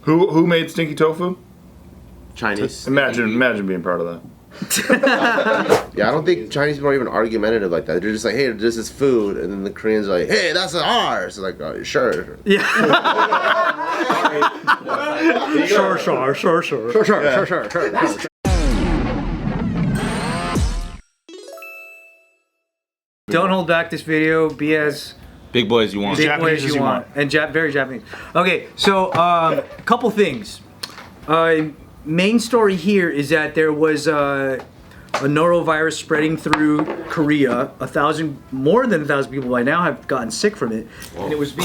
Who made stinky tofu? Chinese. Imagine being part of that. Yeah, I don't think Chinese people are even argumentative like that. They're just like, hey, this is food, and then the Koreans are like, hey, that's ours. Like, sure. Yeah. Sure. Don't hold back this video. Be as big boys you want. big boys you want. And very Japanese. Okay, so couple things. Main story here is that there was a norovirus spreading through Korea. More than 1,000 people by now have gotten sick from it. And it was being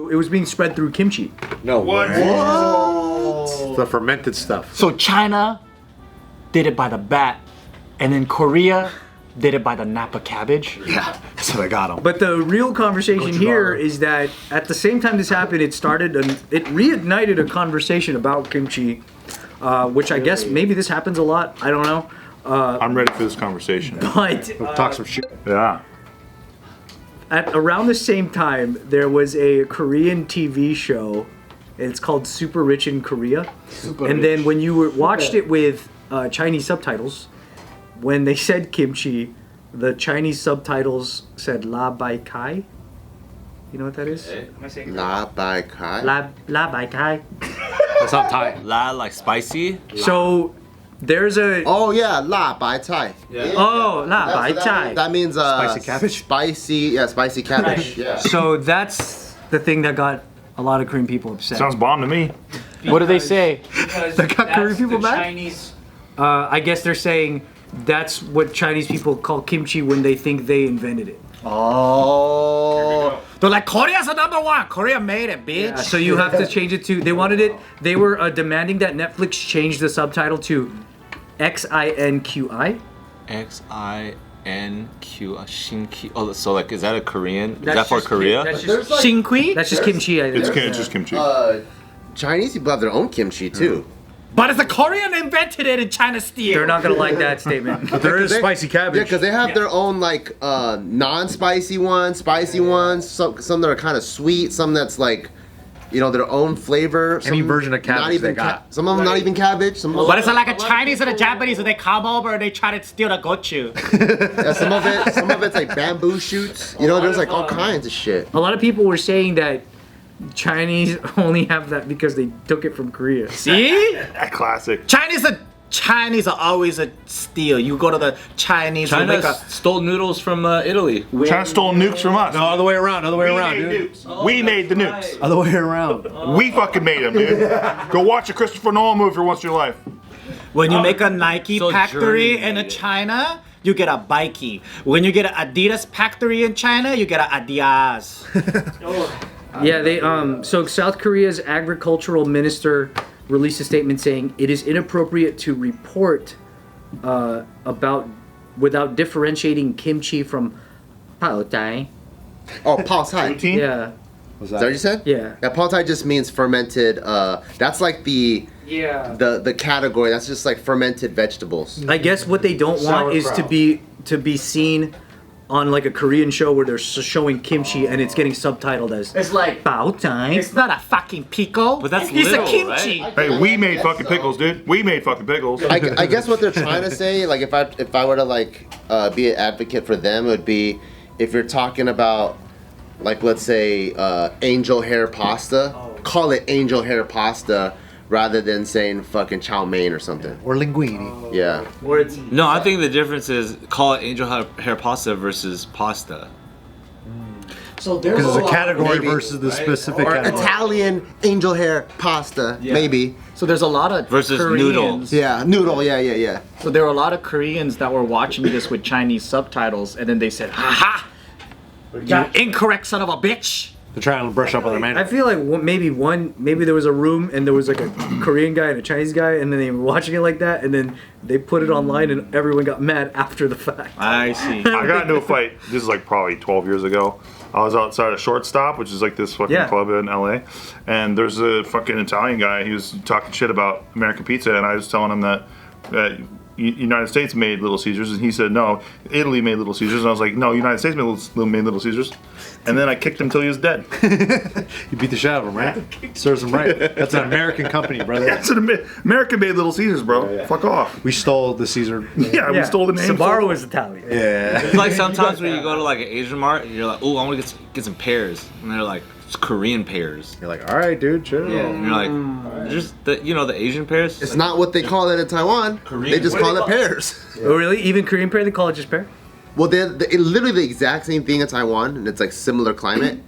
it was being spread through kimchi. No. What? The fermented stuff. So China did it by the bat, and then Korea did it by the Napa cabbage. Yeah. So they got them. But the real conversation here is that at the same time this happened, it reignited a conversation about kimchi, which I guess maybe this happens a lot. I don't know. I'm ready for this conversation. But We'll talk some shit. Yeah. at around the same time, there was a Korean TV show. It's called Super Rich in Korea. Then when you watched it with Chinese subtitles, when they said kimchi, the Chinese subtitles said La Bai Kai. You know what that is? La Bai Kai. La Bai Kai. That's not Thai. La like spicy. So there's a Oh yeah, La Bai Chai. La Bai Chai. That means Spicy cabbage? Spicy cabbage. Yeah. So that's the thing that got a lot of Korean people upset. Sounds bomb to me. What do they say? That got Korean people mad? Chinese. I guess they're saying that's what Chinese people call kimchi when they think they invented it. Oh. They're like, Korea's the #1. Korea made it, bitch. So you have to change it to. They wanted it. They were demanding that Netflix change the subtitle to XINQI. XINQ Shinki. Oh, so like, is that a Korean? Is that for Korea? That's just, Shinkui? that's just kimchi. I think. It's just kimchi. Chinese people have their own kimchi too. But it's a Korean invented it in China steel. They're not gonna like that statement. But there is spicy cabbage. Yeah, because they have their own like non-spicy ones, spicy ones. Some that are kind of sweet. Some that's like, you know, their own flavor. Any some version of cabbage not even they got. Some of them not even cabbage. Some of But it's like a Chinese and a Japanese, and they come over and they try to steal the gochu. yeah, some of it's like bamboo shoots. You know, there's like all kinds of shit. A lot of people were saying that Chinese only have that because they took it from Korea. See? Classic. Chinese are always a steal. You go to the Chinese. China stole noodles from Italy. China stole nukes from us. No, other way around, dude. We made the nukes. Other way around. We fucking made them, dude. Go watch a Christopher Nolan movie for once in your life. When you make a Nike So factory Germany in China, you get a Bikey. When you get an Adidas factory in China, you get an Adidas. Yeah, they so South Korea's agricultural minister released a statement saying it is inappropriate to report about without differentiating kimchi from pao tai. Oh, pao tai. Poutine? Yeah. Was Is that what you said? Yeah. Yeah, pao tai just means fermented. That's like the category. That's just like fermented vegetables. I guess what they don't want is to be seen on like a Korean show where they're showing kimchi and it's getting subtitled as It's like, pao tai. it's not a fucking pickle. But that's it's little, a kimchi. right? Hey, we made fucking pickles, dude. We made fucking pickles. I guess what they're trying to say, like if I were to like be an advocate for them, it would be if you're talking about like let's say angel hair pasta, call it angel hair pasta rather than saying fucking chow mein or something. Or linguine. Yeah. Or it's No, I think the difference is call it angel hair pasta versus pasta. So there's Because it's a category Maybe. versus the specific Or category. Italian angel hair pasta, maybe. So there's a lot of Versus Koreans. Yeah, noodle. Yeah. So there were a lot of Koreans that were watching this with Chinese subtitles, and then they said, "Ha ha! You incorrect son of a bitch!" They're trying to brush up on their I Mandarin. feel like maybe there was a room and there was like a Korean guy and a Chinese guy and then they were watching it like that and then they put it online and everyone got mad after the fact. I see. I got into a fight. This is like probably 12 years ago. I was outside a Shortstop, which is like this fucking club in LA, and there's a fucking Italian guy. He was talking shit about American pizza, and I was telling him that United States made Little Caesars, and he said no, Italy made Little Caesars, and I was like, no, United States made Little Caesars, and then I kicked him till he was dead. You beat the shit out of him, right? Serves him right. That's an American company, brother. That's an American made Little Caesars, bro. Fuck off. We stole the Caesar. Yeah, we stole the name. Sbarro is Italian. Yeah. It's like sometimes when you go to like an Asian mart, you're like, oh, I want to get some pears, and they're like, it's Korean pears. You're like, all right, dude, chill. Yeah, and you're like, just the the Asian pears. It's not what they call it in Taiwan. They just call it pears. Oh, really? Even Korean pear, they call it just pear? Well, they're literally the exact same thing in Taiwan, and it's like similar climate.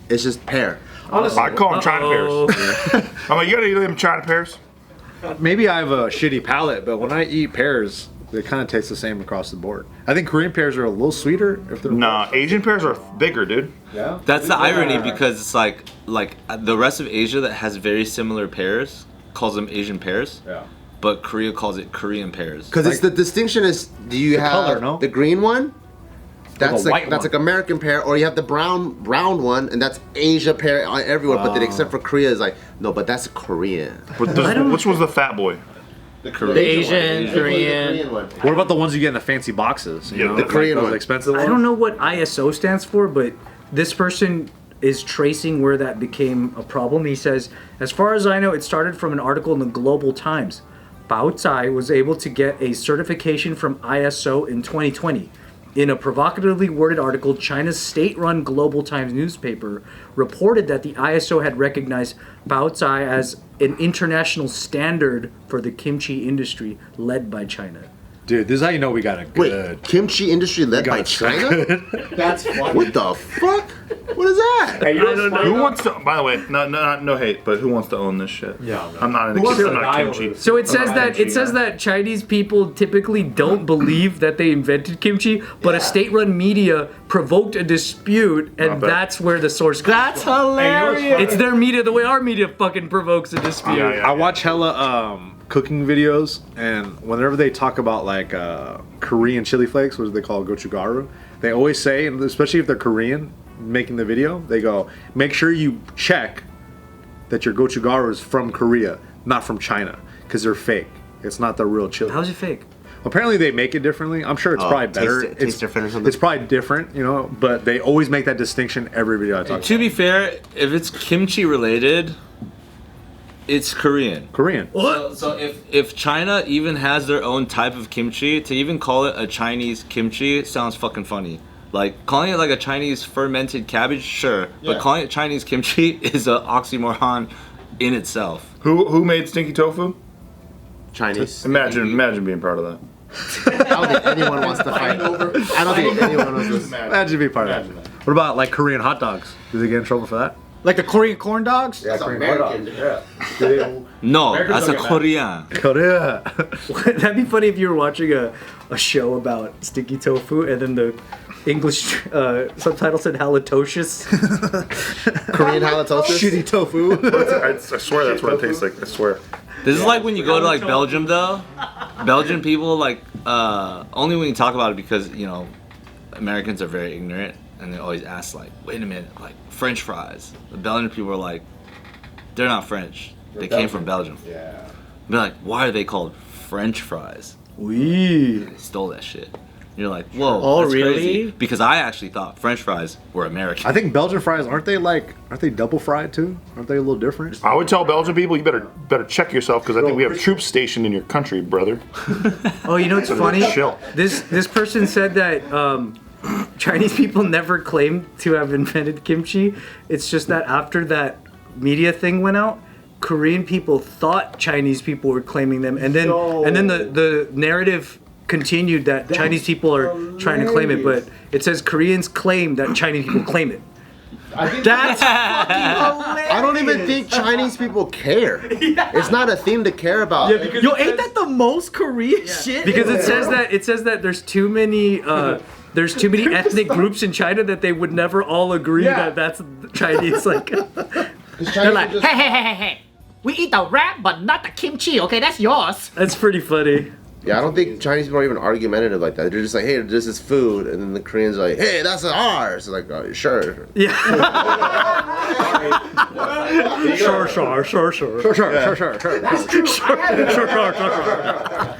It's just pear. Honestly, I call them China pears. I'm like, you gotta eat them China pears. Maybe I have a shitty palate, but when I eat pears, they kind of taste the same across the board. I think Korean pears are a little sweeter. If they're Nah, Asian pears are bigger, dude. Yeah. That's the irony because it's like the rest of Asia that has very similar pears calls them Asian pears. Yeah. But Korea calls it Korean pears. Because it's the distinction is, do you have color, no? the green one? That's the like white that's one. like American pear, or you have the brown one, and that's Asia pear everywhere. But then except for Korea is like no, but that's Korean. But which was the fat boy? The Korean. The Asian, The Korean. Korean one. What about the ones you get in the fancy boxes? You Yeah, know, the like Korean those one. expensive ones? I don't know what ISO stands for, but this person is tracing where that became a problem. He says, as far as I know, it started from an article in the Global Times. Bao Cai was able to get a certification from ISO in 2020. In a provocatively worded article, China's state-run Global Times newspaper reported that the ISO had recognized Bao Cai as an international standard for the kimchi industry led by China. Dude, this is how you know we got a good. Wait, kimchi industry led by got China? That's funny. What the fuck? What is that? Hey, you know what's funny? Who wants to? By the way, no hate, but who wants to own this shit? Yeah, I'm not an wants to I'm not die kimchi. over this? So it says that Chinese people typically don't believe that they invented kimchi, but a state-run media provoked a dispute, and Not bad. that's where the source comes That's from. hilarious. It's their media, the way our media fucking provokes a dispute. Yeah. I watch hella cooking videos, and whenever they talk about like Korean chili flakes, what do they call gochugaru? They always say, and especially if they're Korean making the video, they go, make sure you check that your gochugaru is from Korea, not from China, because they're fake. It's not the real chili. How's it fake? Apparently they make it differently. I'm sure it's probably better. Tastes different or something? It's probably different, you know, but they always make that distinction every video I talk To about. be fair, if it's kimchi related, it's Korean. Korean. So if China even has their own type of kimchi, to even call it a Chinese kimchi sounds fucking funny. Like calling it like a Chinese fermented cabbage, sure, but calling it Chinese kimchi is an oxymoron in itself. Who made stinky tofu? Chinese. Imagine being part of that. I don't think anyone wants to fight. I don't think anyone wants to. Imagine being part of that. What about like Korean hot dogs? Do they get in trouble for that? Like the Korean corn dogs? That's American. No, Americans that's a don't get Korean. Korea. That'd be funny if you were watching a show about sticky tofu, and then the English subtitle said halitosis. Korean halitosis. Shitty tofu. I swear that's what it tastes like. I swear. This is like when you go to like Belgium though. Belgian people like only when you talk about it because Americans are very ignorant and they always ask like, wait a minute, like French fries. The Belgian people are like, they're not French. They came from Belgium. Yeah. They're like, why are they called French fries? Wee. They stole that shit. You're like, whoa. Oh, that's really? crazy. Because I actually thought French fries were American. I think Belgian fries aren't they double fried too? Aren't they a little different? I would tell Belgian people, you better check yourself because I think we have troops stationed in your country, brother. Oh, you know what's funny? Chill. This person said that Chinese people never claimed to have invented kimchi. It's just that after that media thing went out, Korean people thought Chinese people were claiming them, and then the narrative continued that Chinese people are trying to claim it, but it says Koreans claim that Chinese people claim it. That's fucking hilarious. I don't even think Chinese people care. It's not a thing to care about. Yo, ain't that the most Korean shit? Because it says that there's too many ethnic groups in China that they would never all agree that that's Chinese. Like They're like, hey, we eat the wrap, but not the kimchi. Okay, that's yours. that's pretty funny. Yeah, I don't think Chinese people are even argumentative like that. They're just like, hey, this is food, and then the Koreans are like, hey, that's ours. Like, oh, sure. Yeah. Sure.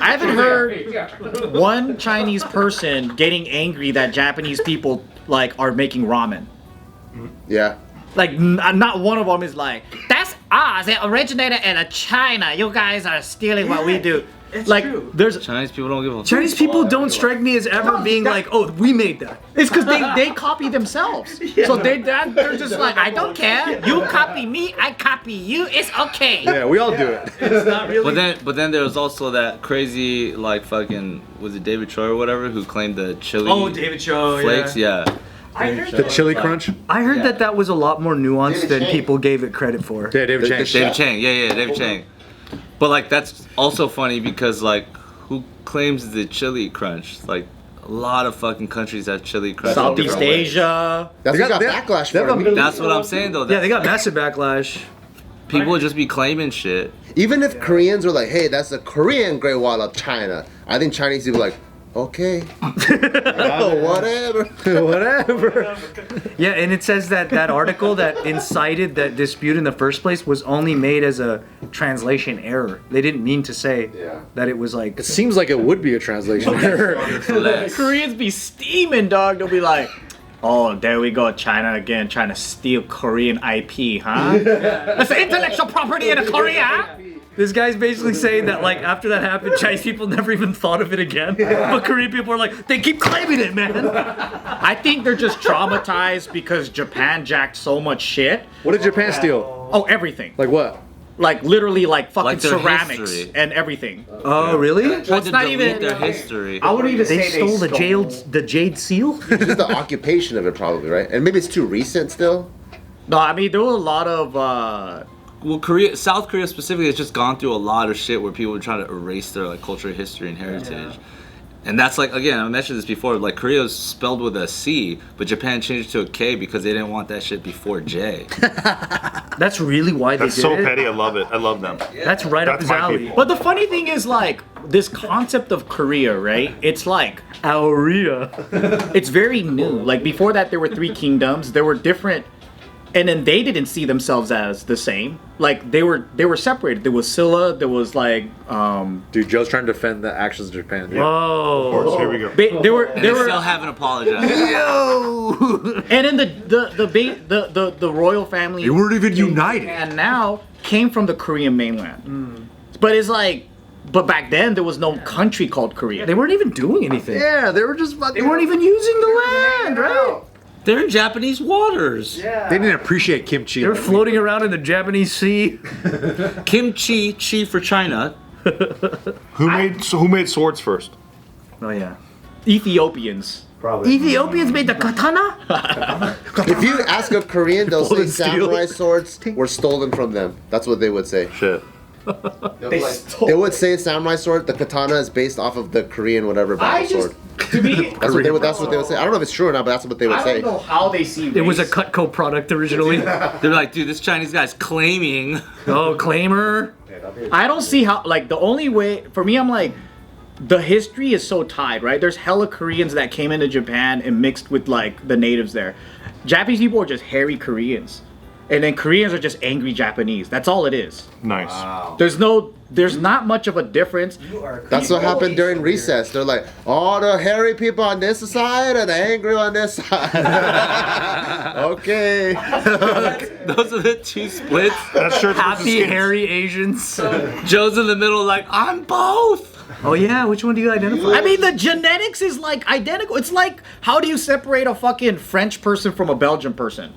I haven't heard one Chinese person getting angry that Japanese people like are making ramen. Yeah. Like not one of them is like, that's us. It originated in China. You guys are stealing what we do. It's like true. there's Chinese people don't give a Chinese people don't strike me as ever being like, oh, we made that. it's because they copy themselves. So they're just like, I don't care. You copy me, I copy you. It's okay. Yeah, we all do it. It's not really. But then there was also that crazy like fucking was it David Choi or whatever who claimed the chili David Cho, flakes? Yeah. I heard The chili crunch. I heard that was a lot more nuanced David than Chang. people gave it credit for. Yeah, David Chang. David Chang. Yeah, David Chang. But like that's also funny because like who claims the chili crunch? Like a lot of fucking countries have chili crunch. in Southeast different ways. Asia. That's They what got got- backlash they for have it. That's what I'm saying though. Yeah, they got massive backlash. People would just be claiming shit. Even if Koreans were like, hey, that's the Korean Great Wall of China, I think Chinese people are like, okay. Whatever. Whatever. Yeah, and it says that article that incited that dispute in the first place was only made as a translation error. They didn't mean to say that it was like. It seems like it would be a translation error. Koreans be steaming, dog. They'll be like, oh, there we go, China again, trying to steal Korean IP, huh? That's intellectual property in Korea. This guy's basically saying that like after that happened, Chinese people never even thought of it again. But Korean people are like, they keep claiming it, man. I think they're just traumatized because Japan jacked so much shit. What did Japan steal? Oh, everything. Like what? Like literally like fucking Like their ceramics history. and everything. Oh, really? Tried it's to not delete even- their history. I wouldn't even They say stole stole. the jade seal? It's just the occupation of it, probably, right? And maybe it's too recent still. No, I mean there were a lot of Well, South Korea specifically has just gone through a lot of shit where people were trying to erase their like culture, history, and heritage. And that's like, again, I mentioned this before, like Korea was spelled with a C, but Japan changed it to a K because they didn't want that shit before J. That's really why they That's did so it? petty. I love it. I love them. That's right up That's his my alley. people. But the funny thing is, like, this concept of Korea, right? It's like, Aurea. it's very new. Like, before that, there were 3 kingdoms. There were different, and then they didn't see themselves as the same. Like, they were separated. There was Silla, there was, like, Dude, Joe's trying to defend the actions of Japan. Yeah. Whoa. Of course, here we go. there were, And they still haven't apologized. and then the royal family. They weren't even united. And now came from the Korean mainland. But it's like, but back then there was no country called Korea. They weren't even doing anything. Yeah, they were just fucking. They weren't even using the land, right? They're in Japanese waters. They didn't appreciate kimchi. They were floating around in the Japanese Sea. Kimchi, chi for China. Who made swords first? Oh yeah. Ethiopians. Ethiopians made the katana? If you ask a Korean, they'll say Golden steel. samurai swords were stolen from them. That's what they would say. Shit. They would say samurai sword. The katana is based off of the Korean whatever battle sword. To me, That's what they would say. I don't know if it's true or not, but that's what they would I say. don't know how they see It was a race. Cutco product originally. They're like, dude, this Chinese guy's claiming. Oh, claimer. I don't see how, like, the only way, for me, I'm like, the history is so tied, right? There's hella Koreans that came into Japan and mixed with, like, the natives there. Japanese people are just hairy Koreans. And then Koreans are just angry Japanese. That's all it is. Nice. There's not much of a difference. That's what happened during recess. They're like, oh, the hairy people on this side and the angry on this side. Okay. Those are the 2 splits. That's shirts versus Happy, skins. hairy Asians. Joe's in the middle, like, I'm both. Oh yeah, which one do you identify? I mean, the genetics is, like, identical. It's like, how do you separate a fucking French person from a Belgian person?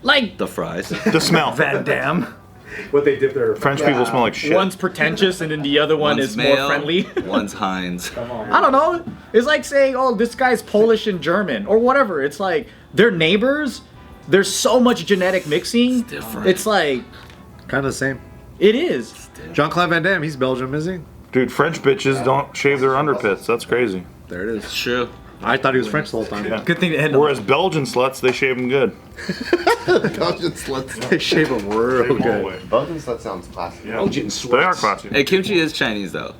Like, The fries. The smell. Van Damme. What they dip their French people smell like shit. one's pretentious and then the other one One's is male, more friendly. One's Heinz. I don't know. It's like saying, oh, this guy's Polish and German or whatever. It's like they're neighbors. There's so much genetic mixing. It's different. It's like, kind of the same. it is. Jean-Claude Van Damme, he's Belgian, is he? Dude, French bitches don't shave their underpits. That's crazy. There it is. It's true. I thought he was French the whole time. Yeah. Good thing to end on. Whereas Belgian sluts, they shave them good. Belgian sluts. They shave him real Shave 'em all good. away. Belgian slut sounds classy. Yeah. They are classy. Hey, kimchi is Chinese though.